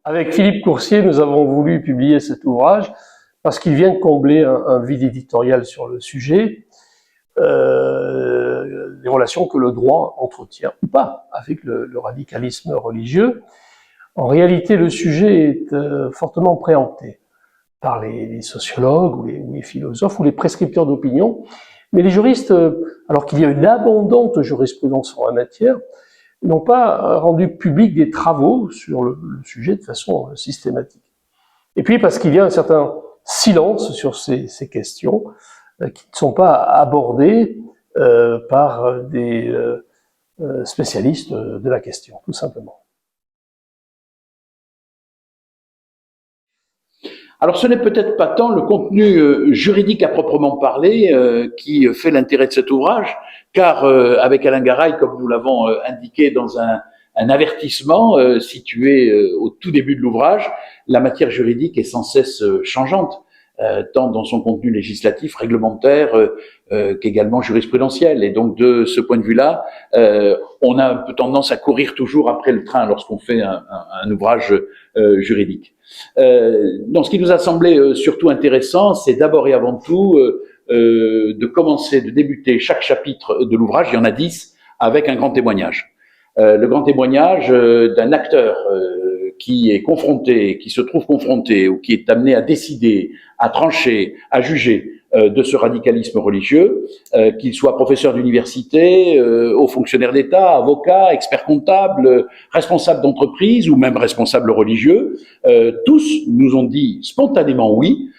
Avec Philippe Coursier, nous avons voulu publier cet ouvrage parce qu'il vient combler un vide éditorial sur le sujet, les relations que le droit entretient ou pas avec le radicalisme religieux. En réalité, le sujet est fortement préempté par les sociologues ou les philosophes ou les prescripteurs d'opinion, mais les juristes, alors qu'il y a une abondante jurisprudence en la matière, n'ont pas rendu public des travaux sur le sujet de façon systématique. Et puis parce qu'il y a un certain silence sur ces questions qui ne sont pas abordées par des spécialistes de la question, tout simplement. Alors ce n'est peut-être pas tant le contenu juridique à proprement parler qui fait l'intérêt de cet ouvrage, car avec Alain Garay, comme nous l'avons indiqué dans un avertissement situé au tout début de l'ouvrage, la matière juridique est sans cesse changeante, tant dans son contenu législatif, réglementaire, qu'également jurisprudentiel. Et donc de ce point de vue-là, on a un peu tendance à courir toujours après le train lorsqu'on fait un ouvrage juridique. Donc ce qui nous a semblé surtout intéressant, c'est d'abord et avant tout de débuter chaque chapitre de l'ouvrage, il y en a 10, avec un grand témoignage. Le grand témoignage d'un acteur qui est confronté, qui se trouve confronté ou qui est amené à décider, à trancher, à juger de ce radicalisme religieux, qu'il soit professeur d'université, haut fonctionnaire d'État, avocat, expert comptable, responsable d'entreprise ou même responsable religieux, tous nous ont dit spontanément oui,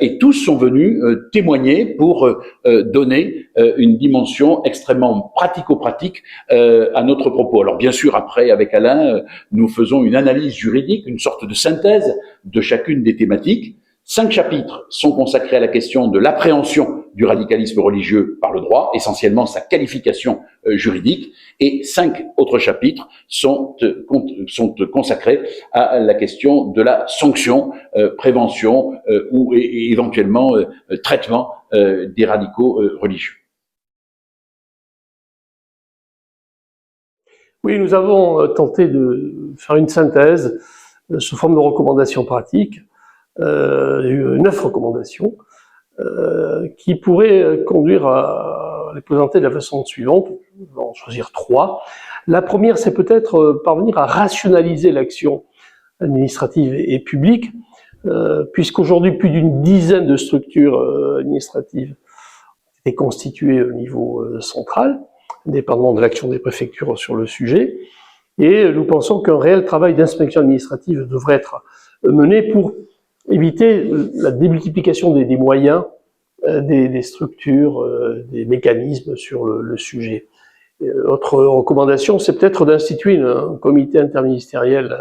et tous sont venus témoigner pour donner une dimension extrêmement pratico-pratique à notre propos. Alors bien sûr, après, avec Alain, nous faisons une analyse juridique, une sorte de synthèse de chacune des thématiques. 5 chapitres sont consacrés à la question de l'appréhension du radicalisme religieux par le droit, essentiellement sa qualification juridique, et 5 autres chapitres sont consacrés à la question de la sanction, prévention ou éventuellement traitement des radicaux religieux. Oui, nous avons tenté de faire une synthèse sous forme de recommandations pratiques. 9 recommandations qui pourraient conduire à les présenter de la façon suivante. Je vais en choisir 3. La première, c'est peut-être parvenir à rationaliser l'action administrative et publique, puisqu'aujourd'hui plus d'une dizaine de structures administratives ont été constituées au niveau central, indépendamment de l'action des préfectures sur le sujet, et nous pensons qu'un réel travail d'inspection administrative devrait être mené pour éviter la démultiplication des moyens, des structures, des mécanismes sur le sujet. Autre recommandation, c'est peut-être d'instituer un comité interministériel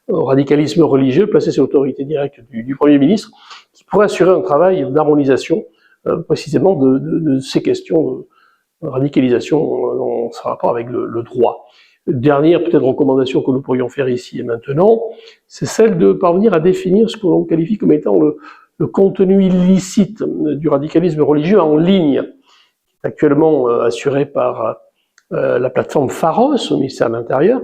au radicalisme religieux, placé sous l'autorité directe du Premier ministre, qui pourrait assurer un travail d'harmonisation précisément de ces questions de radicalisation dans ce rapport avec le droit. Dernière peut-être recommandation que nous pourrions faire ici et maintenant, c'est celle de parvenir à définir ce que l'on qualifie comme étant le contenu illicite du radicalisme religieux en ligne, qui est actuellement assuré par la plateforme Pharos au ministère de l'Intérieur,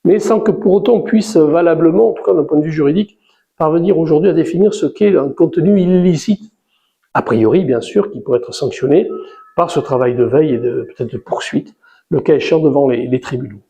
mais sans que pour autant on puisse valablement, en tout cas d'un point de vue juridique, parvenir aujourd'hui à définir ce qu'est un contenu illicite, a priori bien sûr, qui pourrait être sanctionné par ce travail de veille et peut-être de poursuite, le cas échéant devant les tribunaux.